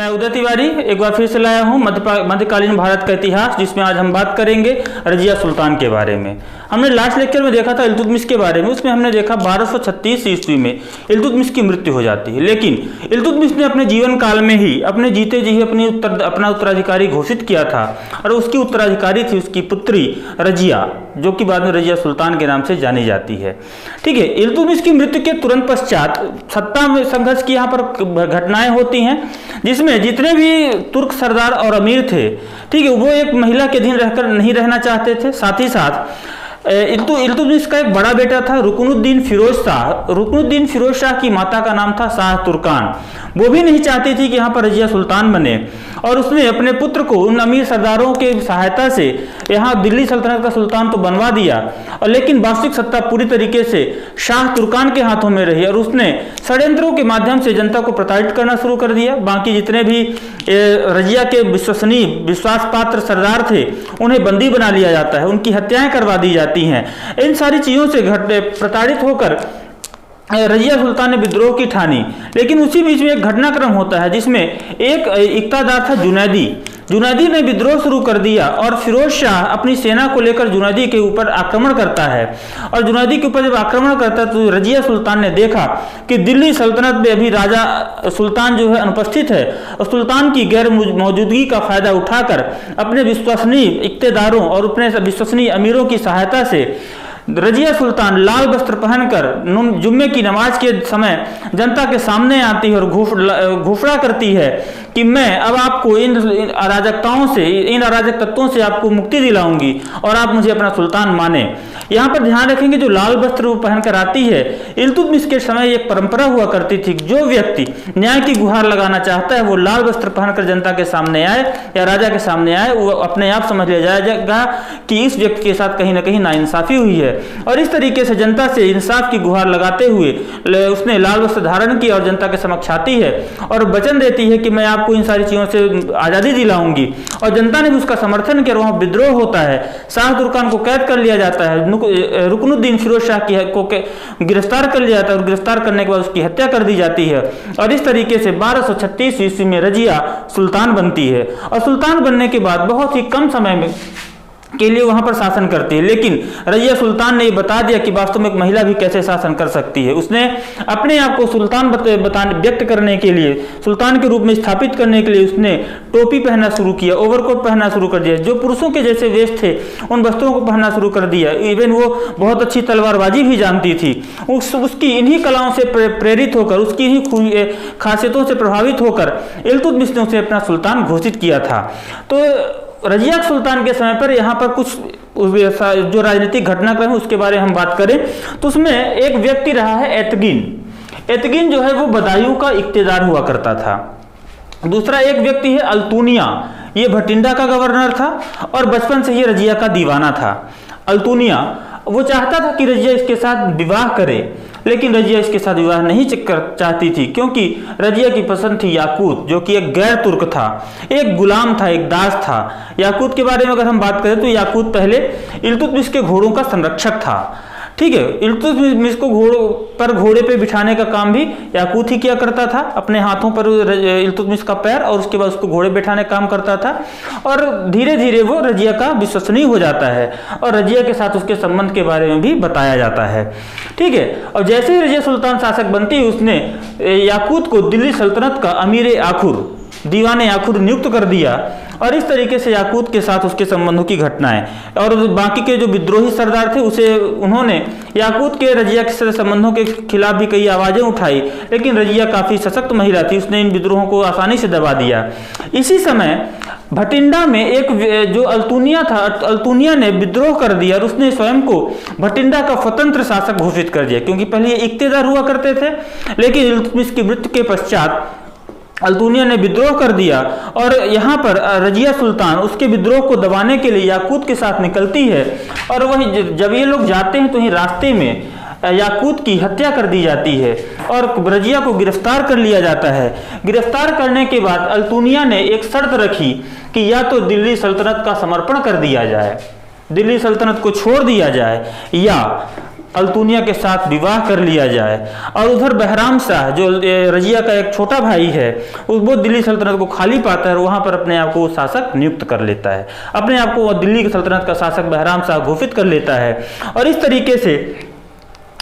मैं उदय तिवारी एक बार फिर से लाया हूँ मध्यकालीन भारत का इतिहास, जिसमें आज हम बात करेंगे रजिया सुल्तान के बारे में। हमने लास्ट लेक्चर में देखा था इल्तुतमिश के बारे में। उसमें हमने देखा 1236 ईस्वी में इल्तुतमिश की मृत्यु हो जाती है, लेकिन इल्तुतमिश ने अपने जीवन काल में ही अपने जीते जी अपना उत्तराधिकारी घोषित किया था, और उसकी उत्तराधिकारी थी उसकी पुत्री रजिया, जो कि बाद में रजिया सुल्तान के नाम से जानी जाती है। ठीक है, इल्तुतमिश की मृत्यु के तुरंत पश्चात सत्ता में संघर्ष की यहाँ पर घटनाएं होती हैं, जिसमें जितने भी तुर्क सरदार और अमीर थे, ठीक है, वो एक महिला के अधीन रहकर नहीं रहना चाहते थे। साथ ही साथ इल्तुतमिश का एक बड़ा बेटा था रुकनुद्दीन फिरोज शाह। रुकनुद्दीन फिरोज शाह की माता का नाम था शाह तुर्कान। वो भी नहीं चाहती थी कि यहाँ पर रजिया सुल्तान बने, और उसने अपने पुत्र को उन अमीर सरदारों के सहायता से यहाँ दिल्ली सल्तनत का सुल्तान तो बनवा दिया, और लेकिन वास्तविक सत्ता पूरी तरीके से शाह तुर्कान के हाथों में रही, और उसने षड्यंत्रों के माध्यम से जनता को प्रताड़ित करना शुरू कर दिया। बाकी जितने भी रजिया के विश्वसनीय विश्वास पात्र सरदार थे, उन्हें बंदी बना लिया जाता है, उनकी हत्याएं करवा दी जाती हैं। इन सारी चीजों से प्रताड़ित होकर रजिया सुल्तान ने विद्रोह की ठानी, लेकिन उसी बीच में एक घटनाक्रम होता है जिसमें एक इक्तादार था जुनैदी ने विद्रोह शुरू कर दिया, और फिरोज शाह अपनी सेना को लेकर जुनैदी के ऊपर आक्रमण करता है। और जुनैदी के ऊपर जब आक्रमण करता है तो रजिया सुल्तान ने देखा कि दिल्ली सल्तनत में अभी राजा सुल्तान जो है अनुपस्थित है, और सुल्तान की गैर मौजूदगी का फायदा उठाकर अपने विश्वसनीय इक्तेदारों और अपने विश्वसनीय अमीरों की सहायता से रजिया सुल्तान लाल वस्त्र पहनकर जुम्मे की नमाज के समय जनता के सामने आती है और घोषणा करती है कि मैं अब आपको इन अराजकताओं से, इन अराजक तत्वों से आपको मुक्ति दिलाऊंगी, और आप मुझे अपना सुल्तान माने। यहाँ पर ध्यान रखेंगे, जो लाल वस्त्र वो पहनकर आती है, इल्तुतमिश के समय एक परंपरा हुआ करती थी, जो व्यक्ति न्याय की गुहार लगाना चाहता है वो लाल वस्त्र पहनकर जनता के सामने आए या राजा के सामने आए, वो अपने आप समझ लिया जाएगा कि इस व्यक्ति के साथ कहीं ना कहीं नाइंसाफी हुई है। और इस तरीके से जनता से इंसाफ की गुहार लगाते हुए उसने लाल वस्त्र धारण किया और जनता के समक्ष आती है और वचन देती है कि मैं आपको इन सारी चीजों से आजादी दिलाऊंगी, और जनता ने भी उसका समर्थन किया। वहां विद्रोह होता है, शाह तुर्कान को कैद कर लिया जाता है, रुकनुद्दीन फिरोज शाह को गिरफ्तार कर लिया जाता है, और गिरफ्तार करने के बाद उसकी हत्या कर दी जाती है। और इस तरीके से 1236 ईस्वी में रजिया सुल्तान बनती है, और सुल्तान बनने के बाद बहुत ही कम समय में के लिए वहां पर शासन करती है। लेकिन रजिया सुल्तान ने ये बता दिया कि वास्तव में एक महिला भी कैसे शासन कर सकती है। उसने अपने आप को सुल्तान व्यक्त करने के लिए, सुल्तान के रूप में स्थापित करने के लिए उसने टोपी पहनना शुरू किया, ओवरकोट पहनना शुरू कर दिया, जो पुरुषों के जैसे वेश थे उन वस्त्रों को पहनना शुरू कर दिया। इवन वो बहुत अच्छी तलवारबाजी भी जानती थी। उसकी इन्हीं कलाओं से प्रेरित होकर, उसकी इन्हीं खासियतों से प्रभावित होकर इल्तुतमिश ने उसे अपना सुल्तान घोषित किया था। तो रजिया सुल्तान के समय पर यहाँ पर कुछ जो राजनीतिक घटनाक्रम है उसके बारे में हम बात करें तो उसमें एक व्यक्ति रहा है एतगिन जो है वो बदायूं का इक्तेदार हुआ करता था। दूसरा एक व्यक्ति है अल्तुनिया, ये भटिंडा का गवर्नर था और बचपन से ही रजिया का दीवाना था। अल्तुनिया वो चाहता था कि रजिया इसके साथ विवाह करे, लेकिन रजिया इसके साथ विवाह नहीं चाहती थी, क्योंकि रजिया की पसंद थी याकूत, जो कि एक गैर तुर्क था, एक गुलाम था, एक दास था। याकूत के बारे में अगर हम बात करें तो याकूत पहले इल्तुतमिश के घोड़ों का संरक्षक था। ठीक है, इल्तुतमिश को घोड़े पे बिठाने का काम भी याकूत ही किया करता था, अपने हाथों पर इल्तुतमिश का पैर, और उसके बाद उसको घोड़े बैठाने का काम करता था। और धीरे धीरे वो रजिया का विश्वसनीय हो जाता है, और रजिया के साथ उसके संबंध के बारे में भी बताया जाता है। ठीक है, और जैसे ही रजिया सुल्तान शासक बनती है, उसने याकूत को दिल्ली सल्तनत का अमीर आखुर, दीवाने आखुर नियुक्त कर दिया, और इस तरीके से याकूत के साथ उसके संबंधों की घटनाएं, और बाकी के जो विद्रोही सरदार थे उन्होंने याकूत के रजिया के संबंधों के खिलाफ भी कई आवाजें उठाई, लेकिन रजिया काफी सशक्त महिला थी, उसने इन विद्रोहों को आसानी से दबा दिया। इसी समय भटिंडा में एक जो अल्तुनिया था, अल्तुनिया ने विद्रोह कर दिया और उसने स्वयं को भटिंडा का स्वतंत्र शासक घोषित कर दिया, क्योंकि पहले ये इक्तेदार हुआ करते थे, लेकिन इल्तुतमिश की मृत्यु के पश्चात अल्तुनिया ने विद्रोह कर दिया, और यहाँ पर रजिया सुल्तान उसके विद्रोह को दबाने के लिए याकूत के साथ निकलती है। और वही जब ये लोग जाते हैं तो ही रास्ते में याकूत की हत्या कर दी जाती है और रजिया को गिरफ्तार कर लिया जाता है। गिरफ्तार करने के बाद अल्तुनिया ने एक शर्त रखी कि या तो दिल्ली सल्तनत का समर्पण कर दिया जाए, दिल्ली सल्तनत को छोड़ दिया जाए, या अल्तुनिया के साथ विवाह कर लिया जाए। और उधर बहराम शाह जो रजिया का एक छोटा भाई है, वो दिल्ली सल्तनत को खाली पाता है और वहाँ पर अपने आप को शासक नियुक्त कर लेता है, अपने आप को दिल्ली की सल्तनत का शासक बहराम शाह घोषित कर लेता है। और इस तरीके से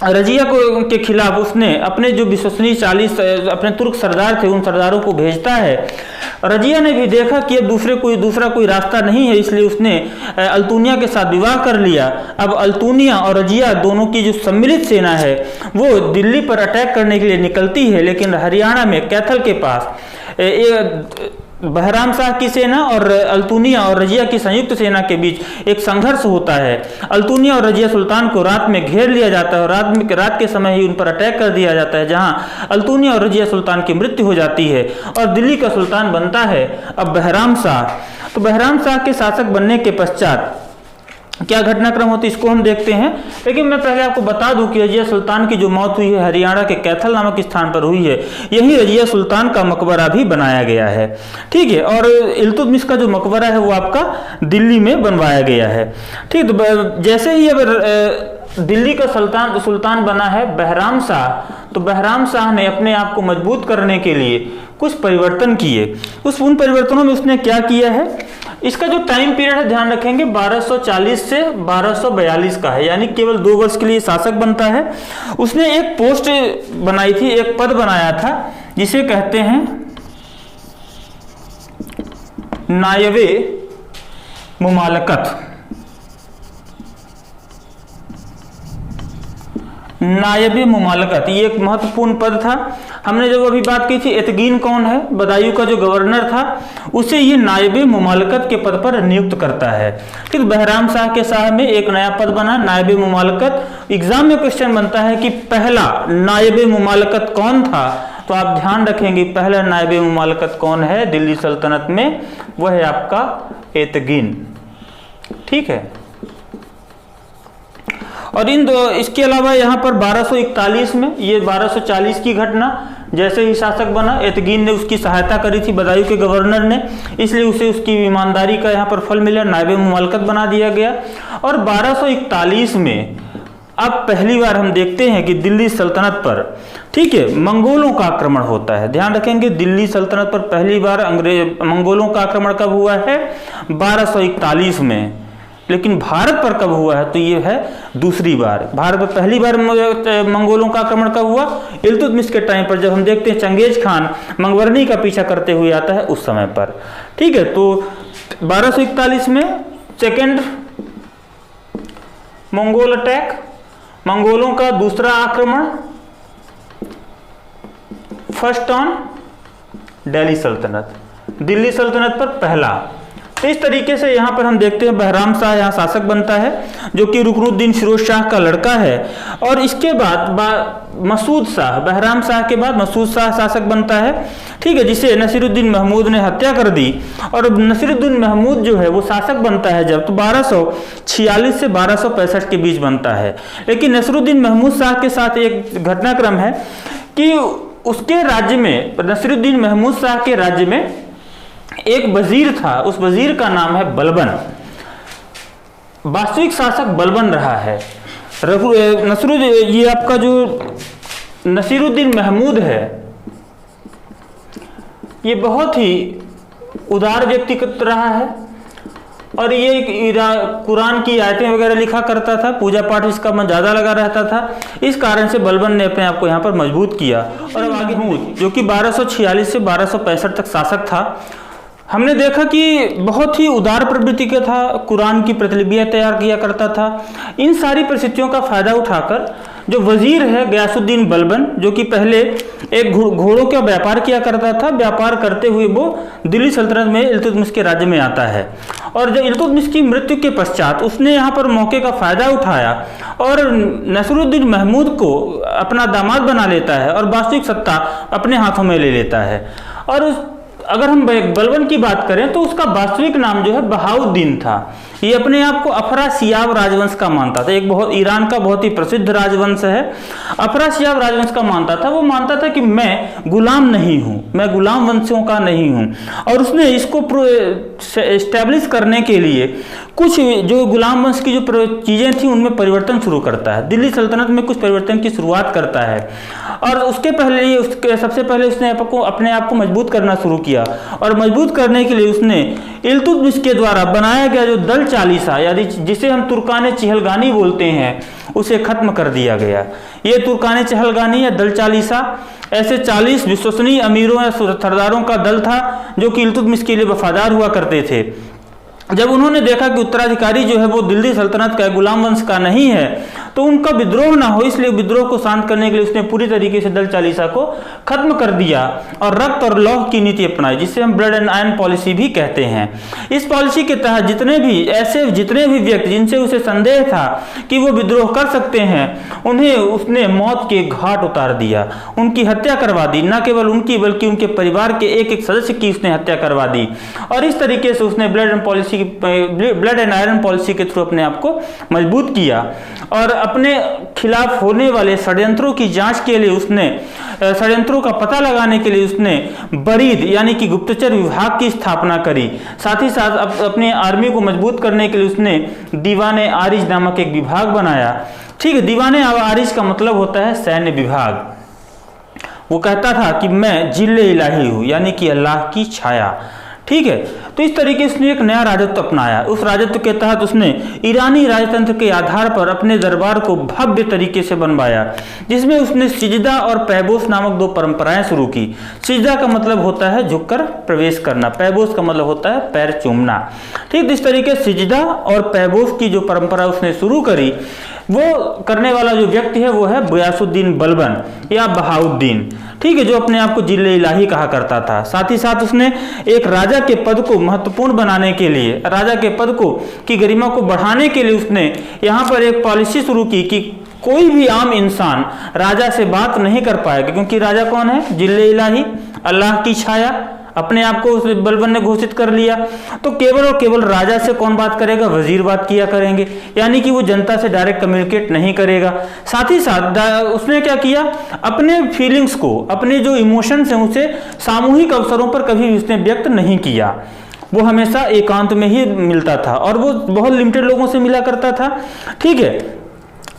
रजिया के खिलाफ उसने अपने जो विश्वसनीय 40 अपने तुर्क सरदार थे, उन सरदारों को भेजता है। रजिया ने भी देखा कि अब दूसरा कोई रास्ता नहीं है, इसलिए उसने अल्तुनिया के साथ विवाह कर लिया। अब अल्तुनिया और रजिया दोनों की जो सम्मिलित सेना है वो दिल्ली पर अटैक करने के लिए निकलती है, लेकिन हरियाणा में कैथल के पास बहराम शाह की सेना और अल्तुनिया और रजिया की संयुक्त सेना के बीच एक संघर्ष होता है। अल्तुनिया और रजिया सुल्तान को रात में घेर लिया जाता है और रात के समय ही उन पर अटैक कर दिया जाता है, जहां अल्तुनिया और रजिया सुल्तान की मृत्यु हो जाती है और दिल्ली का सुल्तान बनता है अब बहराम शाह। तो बहराम शाह के शासक बनने के पश्चात क्या घटनाक्रम होती है इसको हम देखते हैं, लेकिन मैं पहले आपको बता दूं कि रजिया सुल्तान की जो मौत हुई है हरियाणा के कैथल नामक स्थान पर हुई है। यही रजिया सुल्तान का मकबरा भी बनाया गया है, ठीक है। और इल्तुतमिश का जो मकबरा है वो आपका दिल्ली में बनवाया गया है, ठीक। तो जैसे ही अब दिल्ली का सुल्तान बना है बहराम शाह, तो बहराम शाह ने अपने आप को मजबूत करने के लिए कुछ परिवर्तन किए। उन परिवर्तनों में उसने क्या किया है, इसका जो टाइम पीरियड है ध्यान रखेंगे 1240 से 1242 का है, यानी केवल 2 वर्ष के लिए शासक बनता है। उसने एक पोस्ट बनाई थी, एक पद बनाया था जिसे कहते हैं नायबे मुमालकत। नायबे मुमालकत ये एक महत्वपूर्ण पद था। हमने जब अभी बात की थी एतगीन कौन है, बदायूं का जो गवर्नर था, उसे ये नायबे मुमालकत के पद पर नियुक्त करता है, ठीक। बहराम शाह के शाह में एक नया पद बना नायबे मुमालकत। एग्जाम में क्वेश्चन बनता है कि पहला नायबे मुमालकत कौन था, तो आप ध्यान रखेंगे पहला नायबे मुमालकत कौन है दिल्ली सल्तनत में, वह है आपका एतगीन, ठीक है। और इसके अलावा यहाँ पर 1241 में, ये 1240 की घटना, जैसे ही शासक बना एतगीन ने उसकी सहायता करी थी बदायूं के गवर्नर ने, इसलिए उसे उसकी ईमानदारी का यहाँ पर फल मिला, नायबे मुमालकत बना दिया गया। और 1241 में अब पहली बार हम देखते हैं कि दिल्ली सल्तनत पर, ठीक है, मंगोलों का आक्रमण होता है। ध्यान रखेंगे दिल्ली सल्तनत पर पहली बार मंगोलों का आक्रमण कब हुआ है, 1241 में। लेकिन भारत पर कब हुआ है, तो ये है दूसरी बार। भारत पर पहली बार मंगोलों का आक्रमण कब हुआ, इल्तुतमिश के टाइम पर, जब हम देखते हैं चंगेज खान मंगवर्नी का पीछा करते हुए आता है उस समय पर, ठीक है। तो 1241 में सेकेंड मंगोल अटैक, मंगोलों का दूसरा आक्रमण, फर्स्ट ऑन दिल्ली सल्तनत, दिल्ली सल्तनत पर पहला। तो इस तरीके से यहाँ पर हम देखते हैं बहराम शाह यहाँ शासक बनता है, जो कि रुकनुद्दीन फिरोज शाह का लड़का है। और इसके बाद मसूद शाह, बहराम शाह के बाद मसूद शाह शासक बनता है, ठीक है, जिसे नसीरुद्दीन महमूद ने हत्या कर दी। और नसीरुद्दीन महमूद जो है वो शासक बनता है जब, तो 1246 से 1265 के बीच बनता है। लेकिन नसीरुद्दीन महमूद शाह के साथ एक घटनाक्रम है कि उसके राज्य में, नसीरुद्दीन महमूद शाह के राज्य में एक वजीर था, उस वजीर का नाम है बलबन। वास्तविक शासक बलबन रहा है। ये आपका जो नसीरुद्दीन महमूद है, ये बहुत ही उदार व्यक्तित्व रहा है और ये कुरान की आयतें वगैरह लिखा करता था, पूजा पाठ इसका मन ज्यादा लगा रहता था। इस कारण से बलबन ने अपने आप को यहाँ पर मजबूत किया। और अब आगे जो कि 1246 से 1265 तक शासक था, हमने देखा कि बहुत ही उदार प्रवृत्ति का था, कुरान की प्रतिलिपियां तैयार किया करता था। इन सारी परिस्थितियों का फायदा उठाकर जो वजीर है गयासुद्दीन बलबन, जो कि पहले एक घोड़ों का व्यापार किया करता था, व्यापार करते हुए वो दिल्ली सल्तनत में इल्तुतमिश के राज्य में आता है। और जब इल्तुतमिश की मृत्यु के पश्चात उसने यहाँ पर मौके का फायदा उठाया और नसीरुद्दीन महमूद को अपना दामाद बना लेता है और वास्तविक सत्ता अपने हाथों में ले लेता है। और अगर हम बलबन की बात करें तो उसका वास्तविक नाम जो है बहाउद्दीन था। ये अपने आप को अफरासियाब राजवंश का मानता था, एक बहुत ईरान का बहुत ही प्रसिद्ध राजवंश है। अफरासियाब राजवंश का मानता था, वो मानता था कि मैं गुलाम नहीं हूँ, मैं गुलाम वंशियों का नहीं हूँ। और उसने इसको एस्टेब्लिश करने के लिए कुछ जो गुलाम वंश की जो चीज़ें थी उनमें परिवर्तन शुरू करता है। दिल्ली सल्तनत में कुछ परिवर्तन की शुरुआत करता है और उसके पहले सबसे पहले उसने अपने आप को मजबूत करना शुरू किया और मजबूत करने के लिए उसने इल्तुतमिश के द्वारा बनाया गया जो दल चालीसा यानी जिसे हम तुर्कान चहलगानी बोलते हैं उसे खत्म कर दिया गया। ये तुर्कान चहलगानी या दल चालीसा ऐसे 40 विश्वसनीय अमीरों या सरदारों का दल था जो कि इल्तुतमिश के लिए वफादार हुआ करते थे। जब उन्होंने देखा कि उत्तराधिकारी जो है वो दिल्ली सल्तनत का गुलाम वंश का नहीं है तो उनका विद्रोह ना हो, इसलिए विद्रोह को शांत करने के लिए उसने पूरी तरीके से दल चालीसा को खत्म कर दिया और रक्त और लौह की नीति अपनाई, जिसे हम ब्लड एंड आयरन पॉलिसी भी कहते हैं। इस पॉलिसी के तहत जितने भी व्यक्ति जिनसे उसे संदेह था कि वो विद्रोह कर सकते हैं उन्हें उसने मौत के घाट उतार दिया, उनकी हत्या करवा दी। न केवल उनकी बल्कि उनके परिवार के एक एक सदस्य की उसने हत्या करवा दी और इस तरीके से उसने ब्लड एंड आयरन पॉलिसी के थ्रू अपने आप को मजबूत किया और अपने खिलाफ होने वाले षड्यंत्रों की जांच के लिए उसने षड्यंत्रों का पता लगाने के लिए उसने बरीद यानी कि गुप्तचर विभाग की स्थापना करी। साथ ही साथ अपने आर्मी को मजबूत करने के लिए उसने दीवाने आरिज नामक एक विभाग बनाया। ठीक है, दीवाने आरिज का मतलब होता है सैन्य विभाग। वो कहता था कि मैं जिले इलाही हूँ यानी कि अल्लाह की छाया। ठीक है, तो इस तरीके से उसने एक नया राजत्व अपनाया। उस राजत्व के तहत उसने ईरानी राजतंत्र के आधार पर अपने दरबार को भव्य तरीके से बनवाया, जिसमें उसने सिजदा और पैबोस नामक 2 परंपराएं शुरू की। सिजदा का मतलब होता है झुककर प्रवेश करना, पैबोस का मतलब होता है पैर चूमना। ठीक, इस तरीके सिजदा और पैबोस की जो परंपरा उसने शुरू करी वो करने वाला जो व्यक्ति है वो है गयासुद्दीन बलबन या बहाउद्दीन। ठीक है, जो अपने आप को जिले इलाही कहा करता था। साथ ही साथ उसने एक राजा के पद को महत्वपूर्ण बनाने के लिए, राजा के पद को की गरिमा को बढ़ाने के लिए उसने यहाँ पर एक पॉलिसी शुरू की कि कोई भी आम इंसान राजा से बात नहीं कर पाएगा, क्योंकि राजा कौन है? जिले इलाही, अल्लाह की छाया, अपने आप को उस बलबन ने घोषित कर लिया। तो केवल और केवल राजा से कौन बात करेगा? वजीर बात किया करेंगे, यानी कि वो जनता से डायरेक्ट कम्युनिकेट नहीं करेगा। साथ ही साथ उसने क्या किया, अपने फीलिंग्स को, अपने जो इमोशंस हैं उसे सामूहिक अवसरों पर कभी उसने व्यक्त नहीं किया। वो हमेशा एकांत में ही मिलता था और वो बहुत लिमिटेड लोगों से मिला करता था। ठीक है,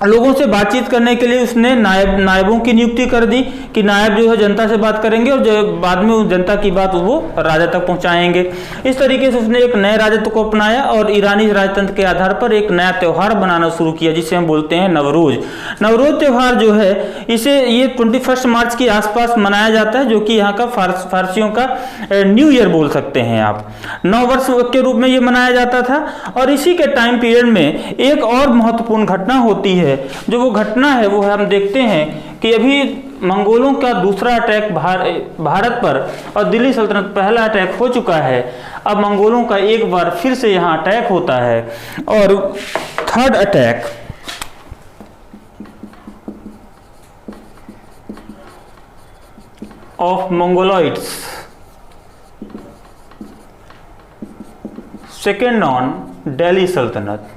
लोगों से बातचीत करने के लिए उसने नायबों की नियुक्ति कर दी कि नायब जो है जनता से बात करेंगे और जो बाद में उस जनता की बात वो राजा तक पहुंचाएंगे। इस तरीके से उसने एक नए राजत्व को अपनाया और ईरानी राजतंत्र के आधार पर एक नया त्यौहार बनाना शुरू किया, जिसे हम बोलते हैं नवरोज। नवरोज त्यौहार जो है इसे ये 21 मार्च के आसपास मनाया जाता है, जो कि यहाँ का फारसियों का न्यू ईयर बोल सकते हैं आप। नव वर्ष के रूप में ये मनाया जाता था और इसी के टाइम पीरियड में एक और महत्वपूर्ण घटना होती है। जो वो घटना है वो हम देखते हैं कि अभी मंगोलों का दूसरा अटैक भारत पर और दिल्ली सल्तनत पहला अटैक हो चुका है। अब मंगोलों का एक बार फिर से यहाँ अटैक होता है और third attack of Mongoloids second on Delhi Sultanate.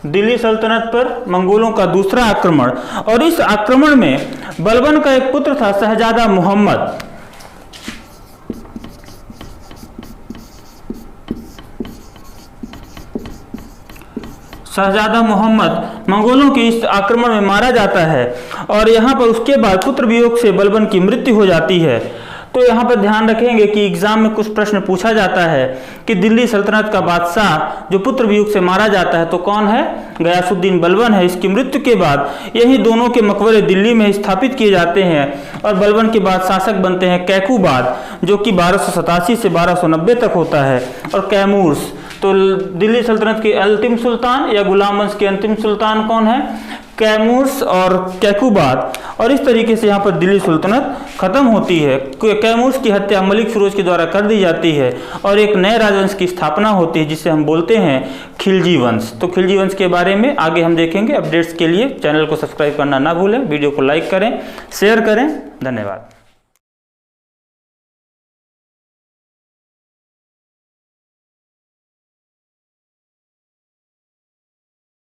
Delhi सल्तनत पर मंगोलों का दूसरा आक्रमण, और इस आक्रमण में बलबन का एक पुत्र था शहजादा मोहम्मद। शहजादा मोहम्मद मंगोलों के इस आक्रमण में मारा जाता है और यहाँ पर उसके बाद पुत्र वियोग से बलबन की मृत्यु हो जाती है। तो यहाँ पर ध्यान रखेंगे कि एग्जाम में कुछ प्रश्न पूछा जाता है कि दिल्ली सल्तनत का बादशाह जो पुत्र वियोग से मारा जाता है तो कौन है? गयासुद्दीन बलबन है। इसकी मृत्यु के बाद यही दोनों के मकबरे दिल्ली में स्थापित किए जाते हैं और बलबन के बाद शासक बनते हैं कैकूबाद, जो कि 1287 से 1290 तक होता है, और कैमूर्स। तो दिल्ली सल्तनत के अंतिम सुल्तान या गुलाम वंश के अंतिम सुल्तान कौन है? कैमूर्स और कैकूबाद। और इस तरीके से यहाँ पर दिल्ली सुल्तनत खत्म होती है। कैमूर्स की हत्या मलिक फिरोज के द्वारा कर दी जाती है और एक नए राजवंश की स्थापना होती है, जिसे हम बोलते हैं खिलजी वंश। तो खिलजी वंश के बारे में आगे हम देखेंगे। अपडेट्स के लिए चैनल को सब्सक्राइब करना ना भूलें, वीडियो को लाइक करें, शेयर करें। धन्यवाद।